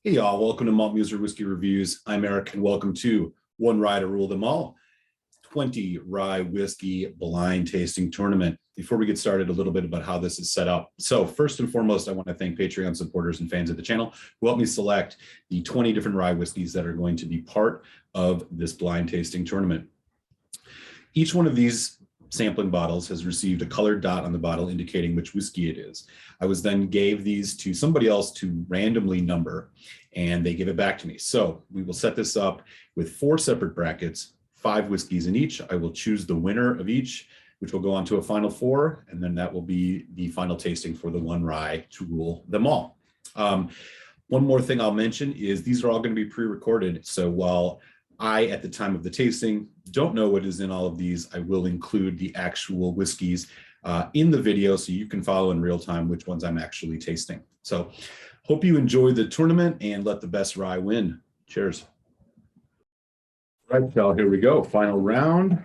Hey y'all, welcome to Malt Muser Whiskey Reviews. I'm Eric and welcome to One Rye to Rule Them All, 20 rye whiskey blind tasting tournament. Before we get started, a little bit about how this is set up. So first and foremost, I want to thank Patreon supporters and fans of the channel who helped me select the 20 different rye whiskeys that are going to be part of this blind tasting tournament. Each one of these sampling bottles has received a colored dot on the bottle indicating which whiskey it is. I was then gave these to somebody else to randomly number, and they give it back to me. So we will set this up with 4 separate brackets, 5 whiskeys in each. I will choose the winner of each, which will go on to a final 4, and then that will be the final tasting for the one rye to rule them all. One more thing I'll mention is these are all going to be pre-recorded. So while I, at the time of the tasting, don't know what is in all of these, I will include the actual whiskeys in the video so you can follow in real time which ones I'm actually tasting. So hope you enjoy the tournament and let the best rye win. Cheers. All right, y'all, here we go. Final round.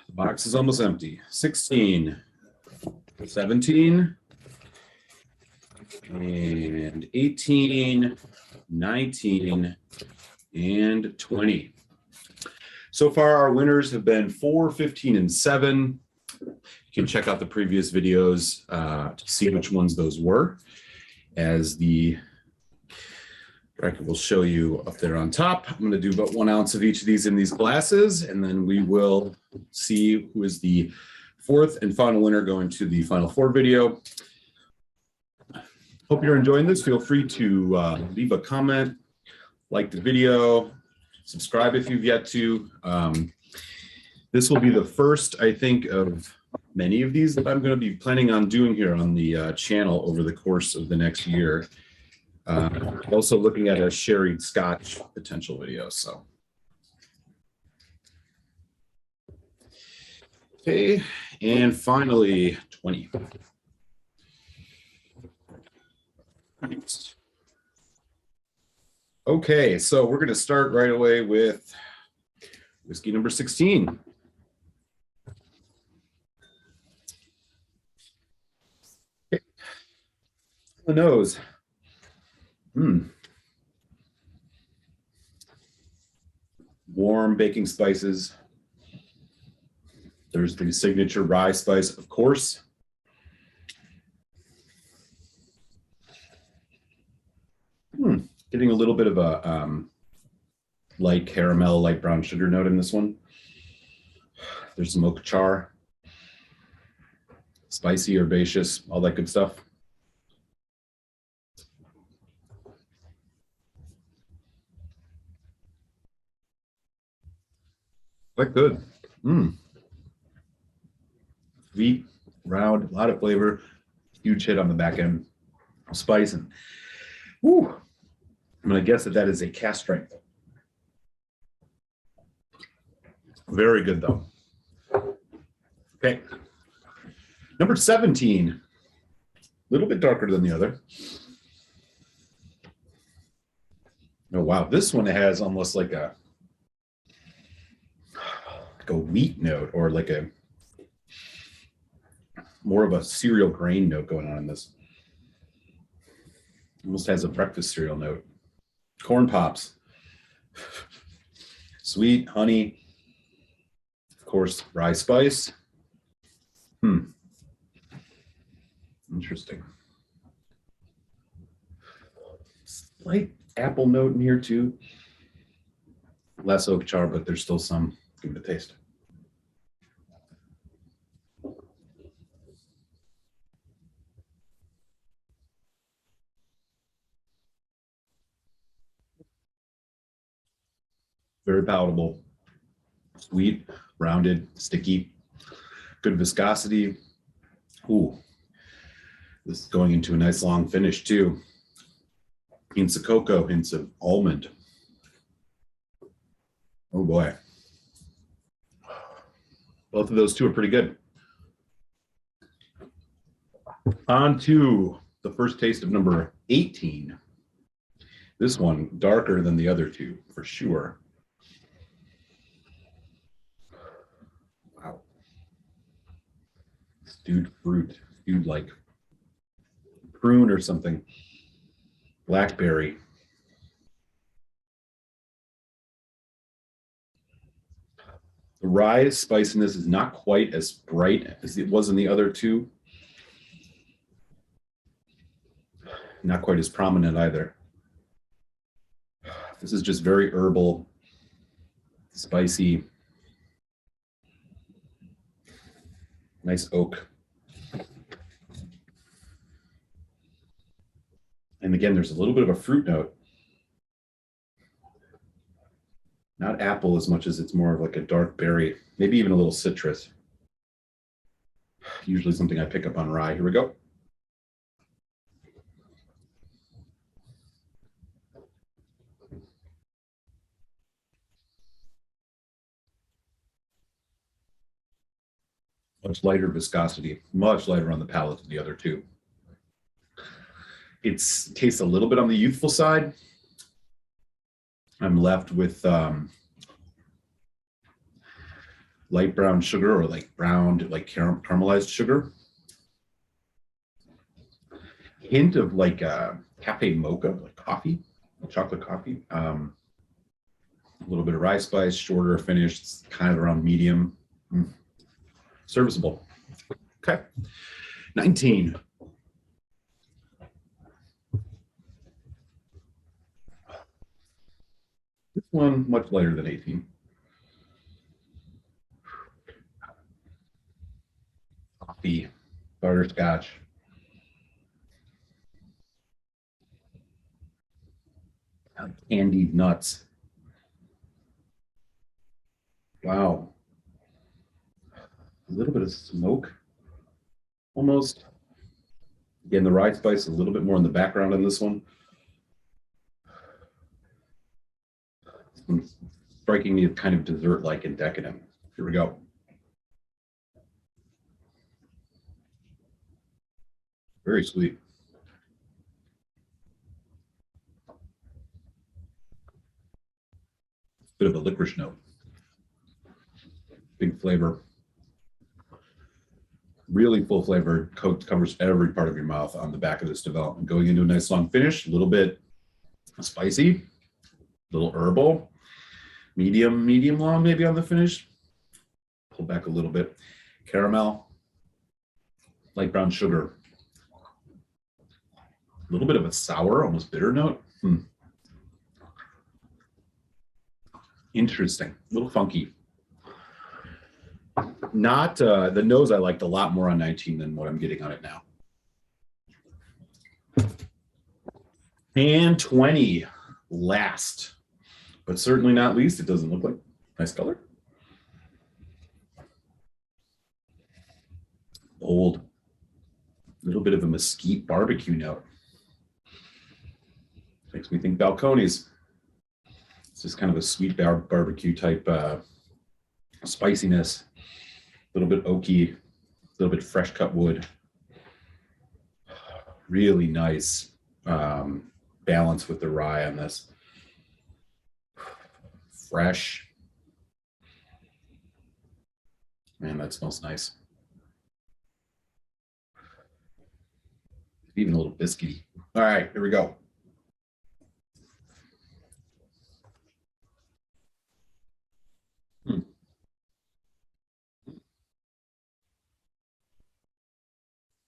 The box is almost empty. 16, 17, and 18, 19, and 20. So far, our winners have been 4, 15, and 7. You can check out the previous videos to see which ones those were, as the bracket will show you up there on top. I'm going to do about 1 ounce of each of these in these glasses, and then we will see who is the 4th and final winner going to the final 4 video. Hope you're enjoying this. Feel free to leave a comment, like the video, subscribe if you've yet to. This will be the first, I think, of many of these that I'm going to be planning on doing here on the channel over the course of the next year. Also looking at a sherried Scotch potential video. So, okay, and finally 20. Okay, so we're going to start right away with whiskey number 16. Okay. The nose. Warm baking spices. There's the signature rye spice, of course. Getting a little bit of a light caramel, light brown sugar note in this one. There's some oak char, spicy, herbaceous, all that good stuff. Quite good. Sweet, round, a lot of flavor, huge hit on the back end. Spice and whoo. I'm going to guess that that is a cast strength. Very good, though. Okay. Number 17. A little bit darker than the other. Oh, wow. This one has almost like a wheat note, or like a more of a cereal grain note going on in this. Almost has a breakfast cereal note. Corn pops, sweet honey, of course, rye spice. Interesting. Slight apple note in here too. Less oak char, but there's still some. Give it a taste. Very palatable, sweet, rounded, sticky, good viscosity. Ooh, this is going into a nice long finish too. Hints of cocoa, hints of almond. Oh boy. Both of those two are pretty good. On to the first taste of number 18. This one darker than the other two for sure. Wow. Stewed fruit, stewed like prune or something. Blackberry. The rye spiciness is not quite as bright as it was in the other two. Not quite as prominent either. This is just very herbal, spicy, nice oak. And again, there's a little bit of a fruit note. Not apple as much as it's more of like a dark berry, maybe even a little citrus. Usually something I pick up on rye. Here we go. Much lighter viscosity, much lighter on the palate than the other two. It tastes a little bit on the youthful side. I'm left with light brown sugar, or like browned, like caramelized sugar. Hint of like cafe mocha, like coffee, chocolate coffee. A little bit of rye spice, shorter finish. It's kind of around medium. Serviceable. Okay. 19. This one much lighter than 18. Coffee, butterscotch. Candied nuts. Wow. A little bit of smoke, almost. Again, the rye spice a little bit more in the background on this one. This one's striking me as kind of dessert-like and decadent. Here we go. Very sweet. Bit of a licorice note. Big flavor. Really full flavor, covers every part of your mouth on the back of this development. Going into a nice long finish, a little bit spicy, a little herbal, medium long maybe on the finish. Pull back a little bit. Caramel, light brown sugar. A little bit of a sour, almost bitter note. Interesting, a little funky. Not the nose I liked a lot more on 19 than what I'm getting on it now. And 20, last, but certainly not least. It doesn't look like nice color. Bold, a little bit of a mesquite barbecue note. Makes me think Balcones. It's just kind of a sweet barbecue type spiciness. A little bit oaky, a little bit fresh cut wood. Really nice balance with the rye on this. Fresh. Man, that smells nice. Even a little biscuity. All right, here we go.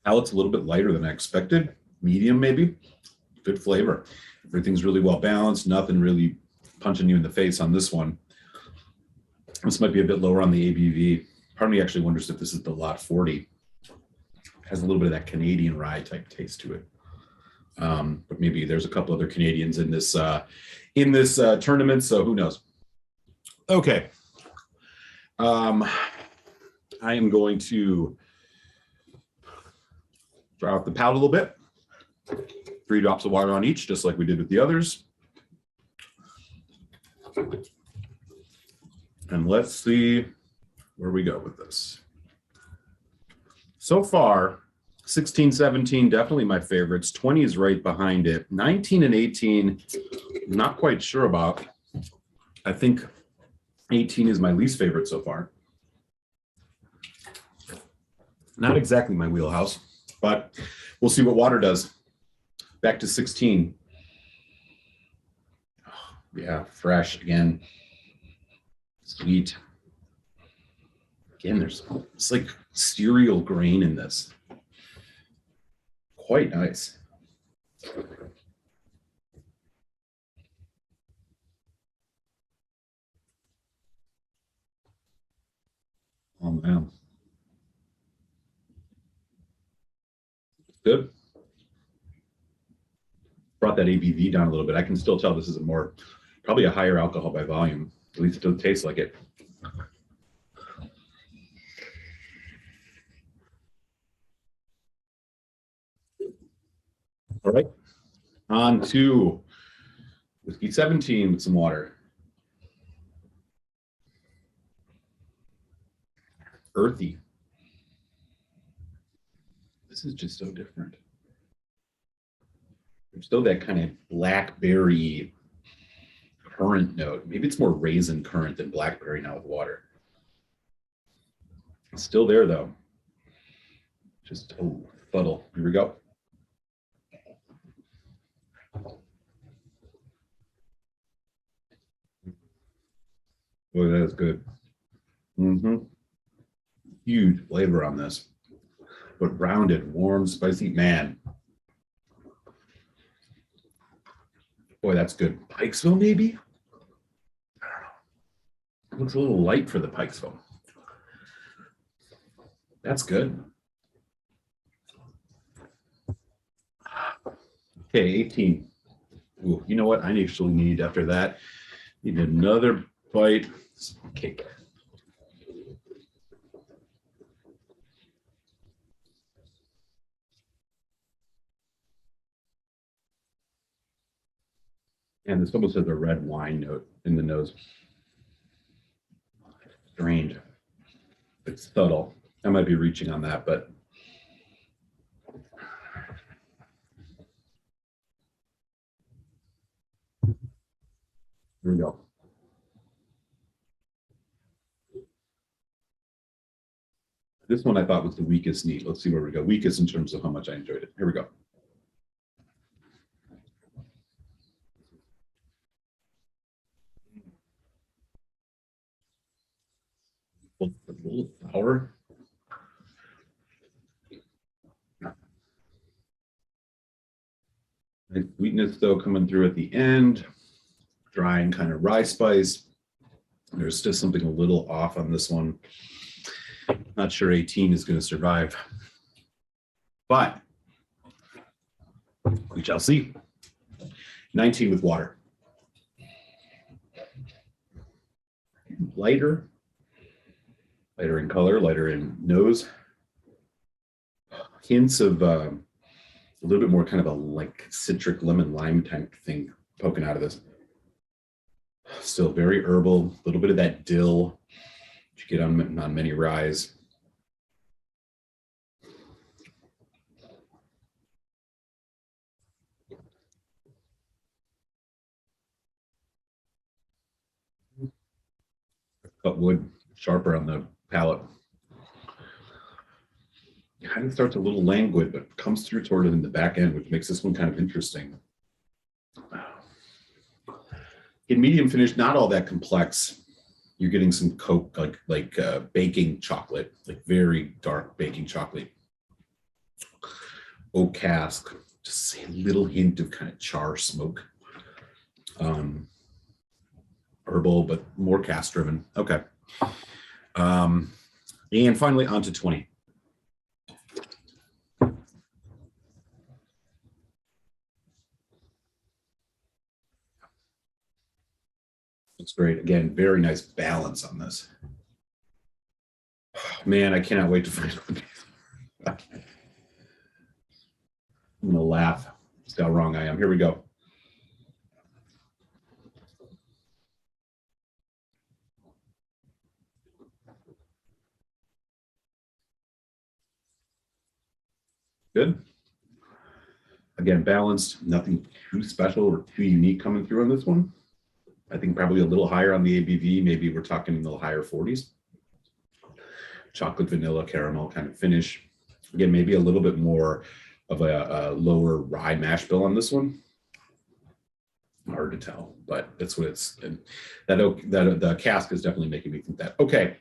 Palate's a little bit lighter than I expected. Medium, maybe. Good flavor. Everything's really well balanced. Nothing really punching you in the face on this one. This might be a bit lower on the ABV. Part of me actually wonders if this is the Lot 40. Has a little bit of that Canadian rye type taste to it. But maybe there's a couple other Canadians in this tournament, so who knows? Okay. I am going to dry off the palate a little bit. 3 drops of water on each, just like we did with the others. And let's see where we go with this. So far, 16, 17, definitely my favorites. 20 is right behind it. 19 and 18, not quite sure about. I think 18 is my least favorite so far. Not exactly my wheelhouse, but we'll see what water does. Back to 16. Yeah, fresh again. Sweet. Again, it's like cereal grain in this. Quite nice. Oh man. Good. Brought that ABV down a little bit. I can still tell this is probably a higher alcohol by volume. At least it doesn't taste like it. All right. On to whiskey 17 with some water. Earthy. This is just so different. There's still that kind of blackberry currant note. Maybe it's more raisin currant than blackberry now with water. It's still there though. Just subtle. Here we go. Boy, that is good. Huge flavor on this, but rounded, warm, spicy. Man, boy, that's good. Pikesville, maybe? I don't know. It looks a little light for the Pikesville. That's good. Okay, 18. Ooh, you know what? I actually need, after that, need another bite. Cake. And this almost has a red wine note in the nose. Strange. It's subtle. I might be reaching on that, but here we go. This one I thought was the weakest neat. Let's see where we go. Weakest in terms of how much I enjoyed it. Here we go. A little sour. Nice sweetness though coming through at the end. Dry and kind of rye spice. There's just something a little off on this one. Not sure 18 is going to survive, but we shall see. 19 with water. Lighter in color, lighter in nose. Hints of a little bit more kind of a like citric lemon lime type thing poking out of this. Still very herbal, a little bit of that dill that you get on many ryes. Cut wood, sharper on the palate. Kind of starts a little languid, but comes through toward it in the back end, which makes this one kind of interesting. In medium finish, not all that complex. You're getting some coke, like baking chocolate, like very dark baking chocolate. Oak cask, just a little hint of kind of char smoke. Herbal, but more cask driven. Okay. And finally, on to 20. Looks great. Again, very nice balance on this. Man, I cannot wait to find one. I'm gonna laugh. See how wrong I am. Here we go. Good. Again, balanced, nothing too special or too unique coming through on this one. I think probably a little higher on the ABV. Maybe we're talking in the higher 40s. Chocolate, vanilla, caramel kind of finish. Again, maybe a little bit more of a lower rye mash bill on this one. Hard to tell, but that's what it's. And that the cask is definitely making me think that. Okay.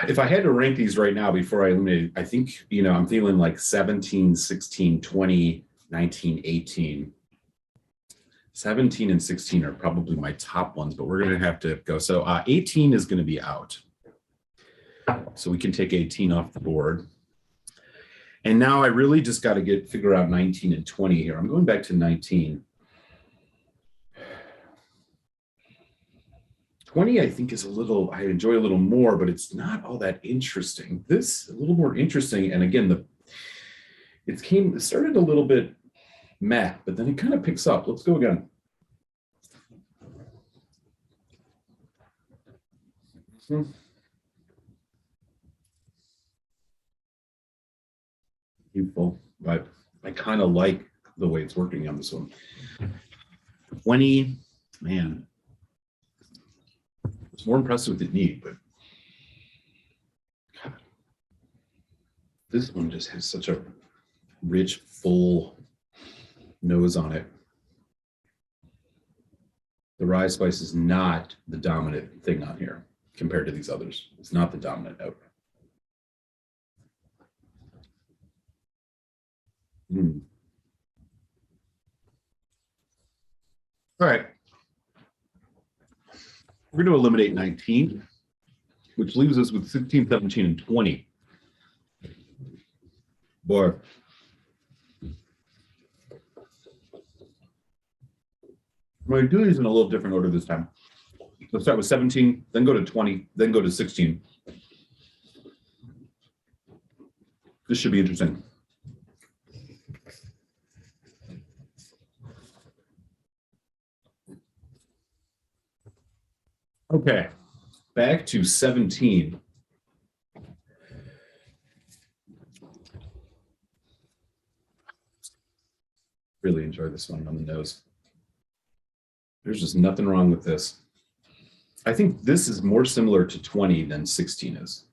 If I had to rank these right now before I eliminate, I think, I'm feeling like 17, 16, 20, 19, 18. 17 and 16 are probably my top ones, but we're going to have to go. So 18 is going to be out. So we can take 18 off the board. And now I really just got to figure out 19 and 20 here. I'm going back to 19. 20, I think, is I enjoy a little more, but it's not all that interesting. This a little more interesting. And again, it started a little bit meh, but then it kind of picks up. Let's go again. Beautiful, but I kind of like the way it's working on this one. 20, man. It's more impressive than neat, but God, this one just has such a rich, full nose on it. The rye spice is not the dominant thing on here compared to these others. It's not the dominant note. All right. We're going to eliminate 19, which leaves us with 16, 17, and 20. Boy. I'm going to do these in a little different order this time. Let's start with 17, then go to 20, then go to 16. This should be interesting. Okay, back to 17. Really enjoy this one on the nose. There's just nothing wrong with this. I think this is more similar to 20 than 16 is.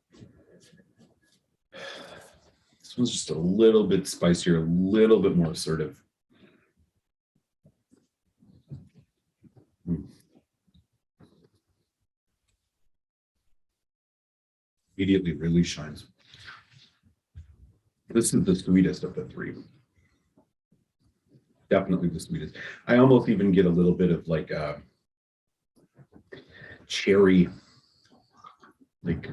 This one's just a little bit spicier, a little bit more assertive. Immediately really shines. This is the sweetest of the three. Definitely the sweetest. I almost even get a little bit of like cherry, like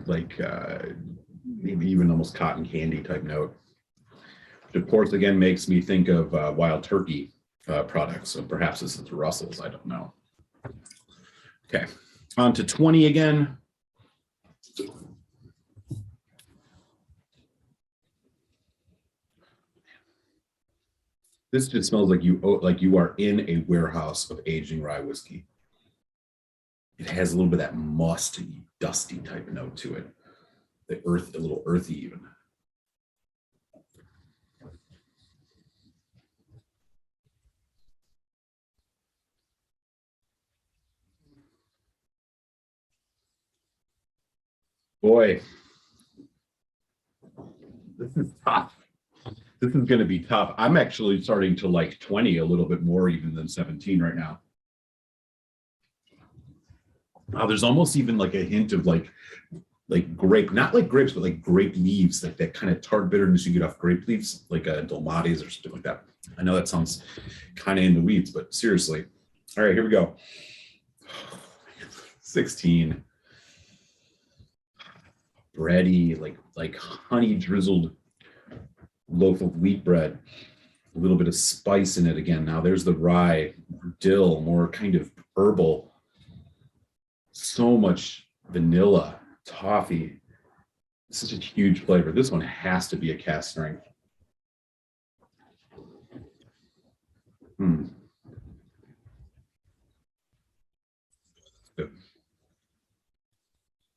maybe even almost cotton candy type note. Which of course again makes me think of Wild Turkey products. So perhaps this is Russell's, I don't know. Okay, on to 20 again. This just smells like you are in a warehouse of aging rye whiskey. It has a little bit of that musty, dusty type note to it. A little earthy even. Boy, this is tough. This is going to be tough. I'm actually starting to like 20 a little bit more even than 17 right now. There's almost even like a hint of like grape, not like grapes, but like grape leaves, like that kind of tart bitterness you get off grape leaves, like Dolmades or something like that. I know that sounds kind of in the weeds, but seriously. All right, here we go. 16. Bready, like honey drizzled loaf of wheat bread, a little bit of spice in it again. Now there's the rye, dill, more kind of herbal, so much vanilla, toffee. Such a huge flavor. This one has to be a cask strength.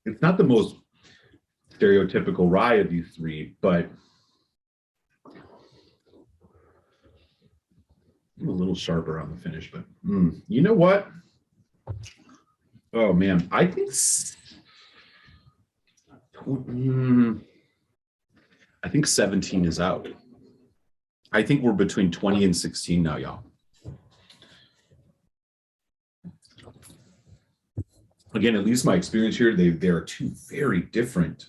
It's not the most stereotypical rye of these three, but a little sharper on the finish, but you know what? Oh man, I think 17 is out. I think we're between 20 and 16 now, y'all. again, at least my experience here, they are two very different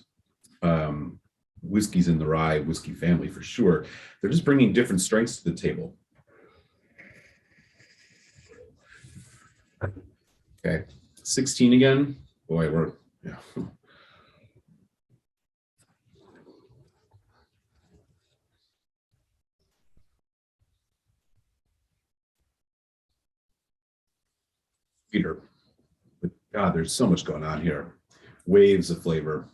whiskeys in the rye whiskey family for sure. They're just bringing different strengths to the table. Okay, 16 again. Boy, we're, yeah. Peter, but God, there's so much going on here. Waves of flavor.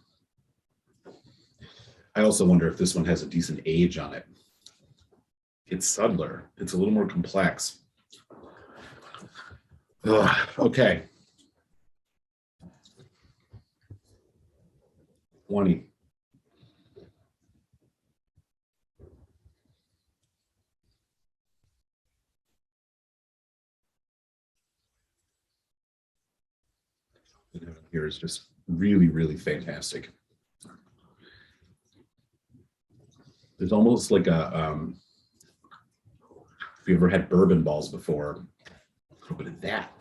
I also wonder if this one has a decent age on it. It's subtler. It's a little more complex. Ugh, okay. 20. Here is just really, really fantastic. There's almost like a, if you ever had bourbon balls before, a little bit of that.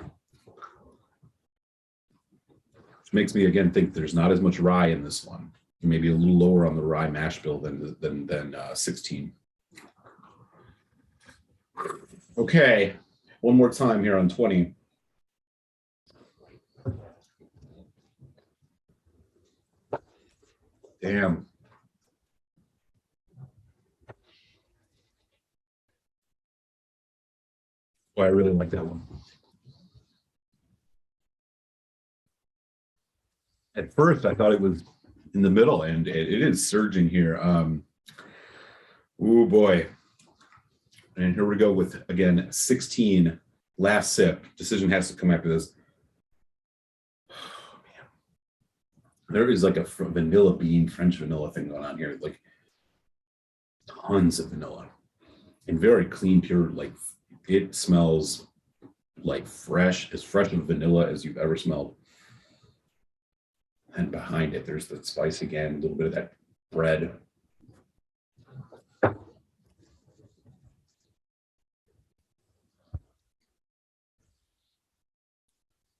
Which makes me again think there's not as much rye in this one. Maybe a little lower on the rye mash bill than 16. Okay, one more time here on 20. Damn. Boy, I really like that one. At first, I thought it was in the middle, and it is surging here. Oh boy. And here we go with, again, 16, last sip. Decision has to come after this. Oh, man. There is like a vanilla bean, French vanilla thing going on here. Like tons of vanilla and very clean, pure, like it smells like fresh, as fresh of vanilla as you've ever smelled. And behind it, there's the spice again, a little bit of that bread. All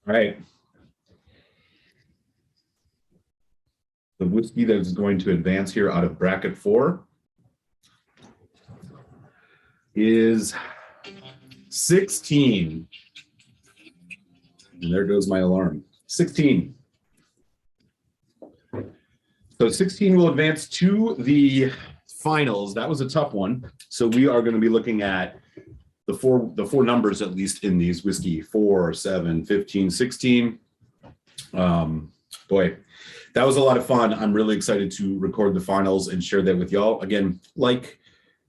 right. The whiskey that is going to advance here out of bracket 4 is 16. And there goes my alarm. 16. So 16 will advance to the finals. That was a tough one. So we are going to be looking at the four numbers, at least in these whiskey: 4, 7, 15, 16. Boy, that was a lot of fun. I'm really excited to record the finals and share that with y'all. Again, like,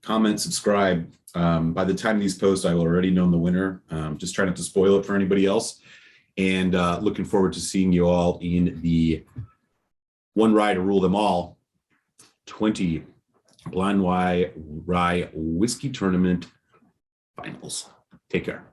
comment, subscribe. By the time these post, I will already know the winner. Just trying not to spoil it for anybody else. And looking forward to seeing you all in the One Rye to Rule Them All 20 Blind Rye Whiskey Tournament Finals. Take care.